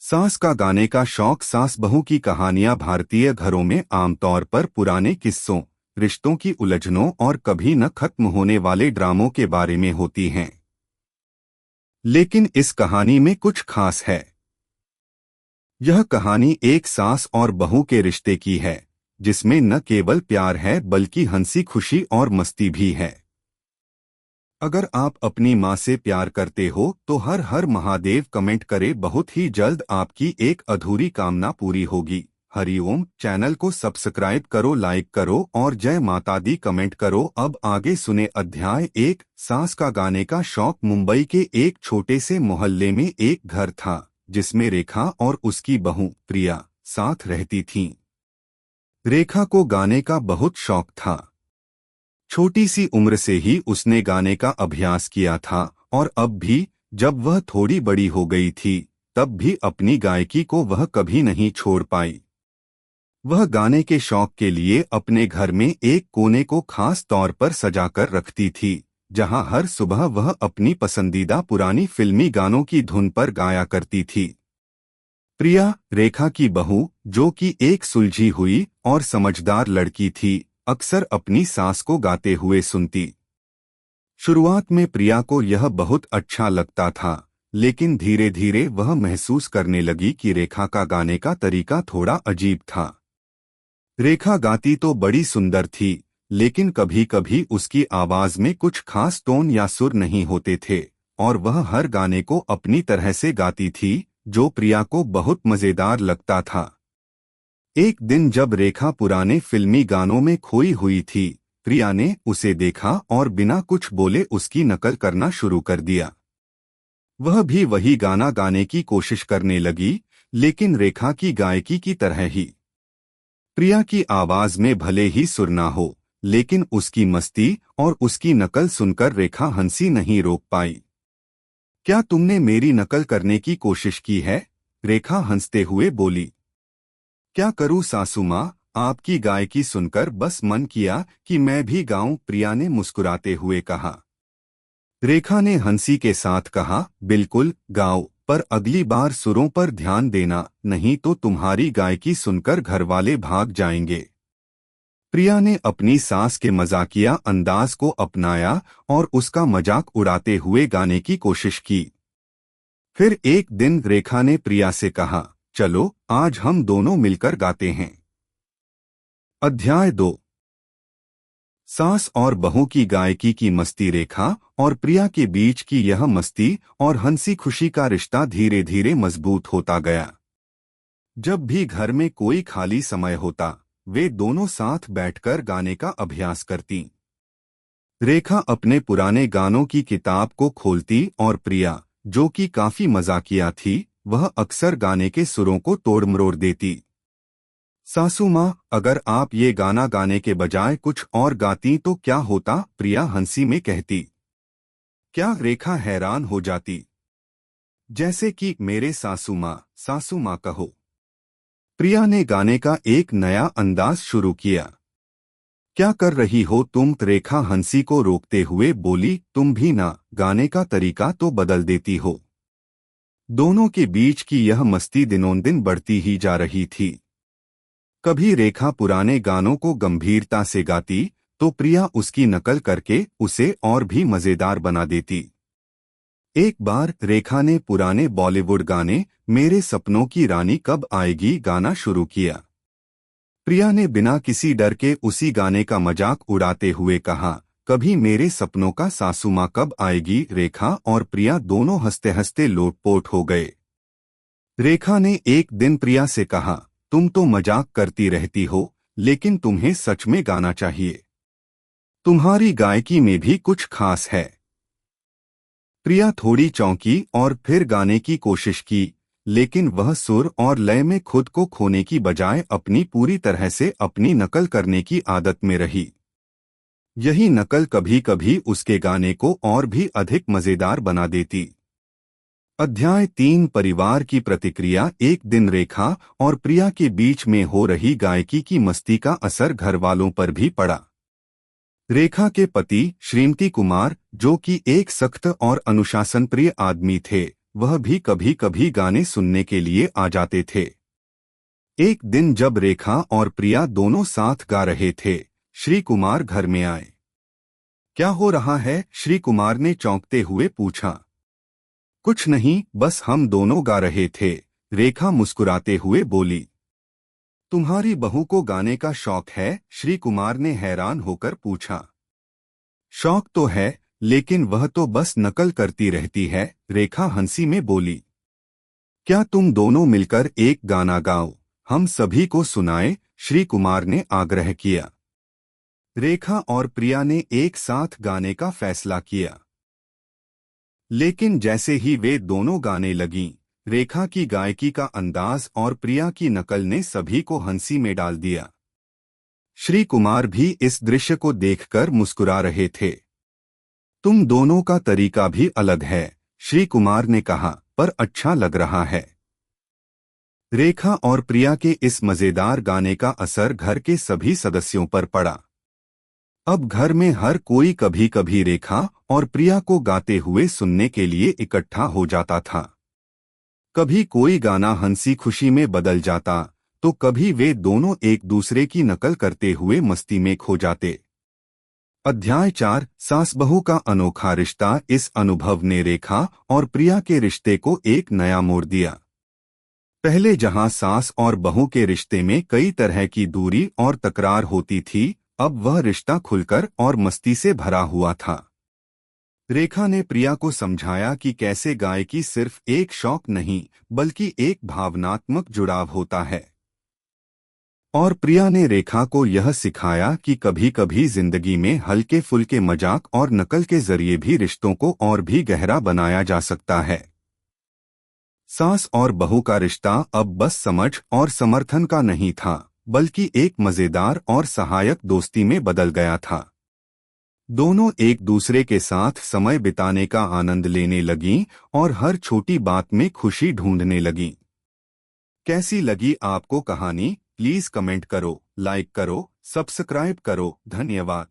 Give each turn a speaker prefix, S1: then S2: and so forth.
S1: सास का गाने का शौक। सास बहू की कहानियां भारतीय घरों में आमतौर पर पुराने किस्सों, रिश्तों की उलझनों और कभी न खत्म होने वाले ड्रामों के बारे में होती हैं। लेकिन इस कहानी में कुछ खास है। यह कहानी एक सास और बहू के रिश्ते की है, जिसमें न केवल प्यार है बल्कि हंसी खुशी और मस्ती भी है। अगर आप अपनी माँ से प्यार करते हो तो हर हर महादेव कमेंट करें। बहुत ही जल्द आपकी एक अधूरी कामना पूरी होगी। हरिओम। चैनल को सब्सक्राइब करो, लाइक करो और जय माता दी कमेंट करो। अब आगे सुने अध्याय 1। सास का गाने का शौक। मुंबई के एक छोटे से मोहल्ले में एक घर था, जिसमें रेखा और उसकी बहू प्रिया साथ रहती थीं। रेखा को गाने का बहुत शौक था। छोटी सी उम्र से ही उसने गाने का अभ्यास किया था और अब भी, जब वह थोड़ी बड़ी हो गई थी, तब भी अपनी गायकी को वह कभी नहीं छोड़ पाई। वह गाने के शौक के लिए अपने घर में एक कोने को खास तौर पर सजाकर रखती थी, जहां हर सुबह वह अपनी पसंदीदा पुरानी फिल्मी गानों की धुन पर गाया करती थी। प्रिया, रेखा की बहू, जो कि एक सुलझी हुई और समझदार लड़की थी, अक्सर अपनी सास को गाते हुए सुनती। शुरुआत में प्रिया को यह बहुत अच्छा लगता था, लेकिन धीरे धीरे वह महसूस करने लगी कि रेखा का गाने का तरीका थोड़ा अजीब था। रेखा गाती तो बड़ी सुंदर थी, लेकिन कभी कभी उसकी आवाज में कुछ खास टोन या सुर नहीं होते थे, और वह हर गाने को अपनी तरह से गाती थी, जो प्रिया को बहुत मजेदार लगता था। एक दिन जब रेखा पुराने फिल्मी गानों में खोई हुई थी, प्रिया ने उसे देखा और बिना कुछ बोले उसकी नकल करना शुरू कर दिया। वह भी वही गाना गाने की कोशिश करने लगी, लेकिन रेखा की गायकी की तरह ही। प्रिया की आवाज में भले ही सुर ना हो, लेकिन उसकी मस्ती और उसकी नकल सुनकर रेखा हंसी नहीं रोक पाई। क्या तुमने मेरी नकल करने की कोशिश की है? रेखा हंसते हुए बोली। क्या करूं सासू माँ, आपकी गायकी सुनकर बस मन किया कि मैं भी गाऊं, प्रिया ने मुस्कुराते हुए कहा। रेखा ने हंसी के साथ कहा, बिल्कुल गाओ, पर अगली बार सुरों पर ध्यान देना, नहीं तो तुम्हारी गायकी सुनकर घरवाले भाग जाएंगे। प्रिया ने अपनी सास के मजाकिया अंदाज को अपनाया और उसका मजाक उड़ाते हुए गाने की कोशिश की। फिर एक दिन रेखा ने प्रिया से कहा, चलो आज हम दोनों मिलकर गाते हैं। अध्याय 2। सास और बहू की गायकी की मस्ती। रेखा और प्रिया के बीच की यह मस्ती और हंसी खुशी का रिश्ता धीरे धीरे मजबूत होता गया। जब भी घर में कोई खाली समय होता, वे दोनों साथ बैठकर गाने का अभ्यास करती। रेखा अपने पुराने गानों की किताब को खोलती और प्रिया, जो कि काफी मजाकिया थी, वह अक्सर गाने के सुरों को तोड़ मरोड़ देती। सासू माँ, अगर आप ये गाना गाने के बजाय कुछ और गाती तो क्या होता? प्रिया हंसी में कहती। क्या? रेखा हैरान हो जाती। जैसे कि मेरे सासू माँ कहो। प्रिया ने गाने का एक नया अंदाज शुरू किया। क्या कर रही हो तुम? रेखा हंसी को रोकते हुए बोली, तुम भी ना गाने का तरीका तो बदल देती हो। दोनों के बीच की यह मस्ती दिनों दिन बढ़ती ही जा रही थी। कभी रेखा पुराने गानों को गंभीरता से गाती, तो प्रिया उसकी नकल करके उसे और भी मजेदार बना देती। एक बार रेखा ने पुराने बॉलीवुड गाने मेरे सपनों की रानी कब आएगी गाना शुरू किया। प्रिया ने बिना किसी डर के उसी गाने का मजाक उड़ाते हुए कहा, कभी मेरे सपनों का सासू माँ कब आएगी। रेखा और प्रिया दोनों हंसते हंसते लोटपोट हो गए। रेखा ने एक दिन प्रिया से कहा, तुम तो मजाक करती रहती हो, लेकिन तुम्हें सच में गाना चाहिए। तुम्हारी गायकी में भी कुछ खास है। प्रिया थोड़ी चौंकी और फिर गाने की कोशिश की, लेकिन वह सुर और लय में खुद को खोने की बजाय अपनी पूरी तरह से अपनी नकल करने की आदत में रही। यही नकल कभी कभी उसके गाने को और भी अधिक मजेदार बना देती। अध्याय 3। परिवार की प्रतिक्रिया। एक दिन रेखा और प्रिया के बीच में हो रही गायकी की मस्ती का असर घरवालों पर भी पड़ा। रेखा के पति श्रीमती कुमार, जो कि एक सख्त और अनुशासन प्रिय आदमी थे, वह भी कभी कभी गाने सुनने के लिए आ जाते थे। एक दिन जब रेखा और प्रिया दोनों साथ गा रहे थे, श्री कुमार घर में आए। क्या हो रहा है? श्री कुमार ने चौंकते हुए पूछा। कुछ नहीं, बस हम दोनों गा रहे थे, रेखा मुस्कुराते हुए बोली। तुम्हारी बहू को गाने का शौक है? श्री कुमार ने हैरान होकर पूछा। शौक तो है, लेकिन वह तो बस नकल करती रहती है, रेखा हंसी में बोली। क्या तुम दोनों मिलकर एक गाना गाओ, हम सभी को सुनाए? श्री कुमार ने आग्रह किया। रेखा और प्रिया ने एक साथ गाने का फैसला किया। लेकिन जैसे ही वे दोनों गाने लगीं, रेखा की गायकी का अंदाज और प्रिया की नकल ने सभी को हंसी में डाल दिया। श्री कुमार भी इस दृश्य को देखकर मुस्कुरा रहे थे। तुम दोनों का तरीका भी अलग है, श्री कुमार ने कहा, पर अच्छा लग रहा है। रेखा और प्रिया के इस मजेदार गाने का असर घर के सभी सदस्यों पर पड़ा। अब घर में हर कोई कभी कभी रेखा और प्रिया को गाते हुए सुनने के लिए इकट्ठा हो जाता था। कभी कोई गाना हंसी खुशी में बदल जाता, तो कभी वे दोनों एक दूसरे की नकल करते हुए मस्ती में खो जाते। अध्याय 4, सास बहू का अनोखा रिश्ता। इस अनुभव ने रेखा और प्रिया के रिश्ते को एक नया मोड़ दिया। पहले जहां सास और बहू के रिश्ते में कई तरह की दूरी और तकरार होती थी, अब वह रिश्ता खुलकर और मस्ती से भरा हुआ था। रेखा ने प्रिया को समझाया कि कैसे गायकी सिर्फ एक शौक नहीं, बल्कि एक भावनात्मक जुड़ाव होता है। और प्रिया ने रेखा को यह सिखाया कि कभी कभी जिंदगी में हल्के फुल्के मजाक और नकल के जरिए भी रिश्तों को और भी गहरा बनाया जा सकता है। सास और बहू का रिश्ता अब बस समझ और समर्थन का नहीं था, बल्कि एक मजेदार और सहायक दोस्ती में बदल गया था। दोनों एक दूसरे के साथ समय बिताने का आनंद लेने लगीं और हर छोटी बात में खुशी ढूंढने लगीं। कैसी लगी आपको कहानी? प्लीज कमेंट करो, लाइक करो, सब्सक्राइब करो। धन्यवाद।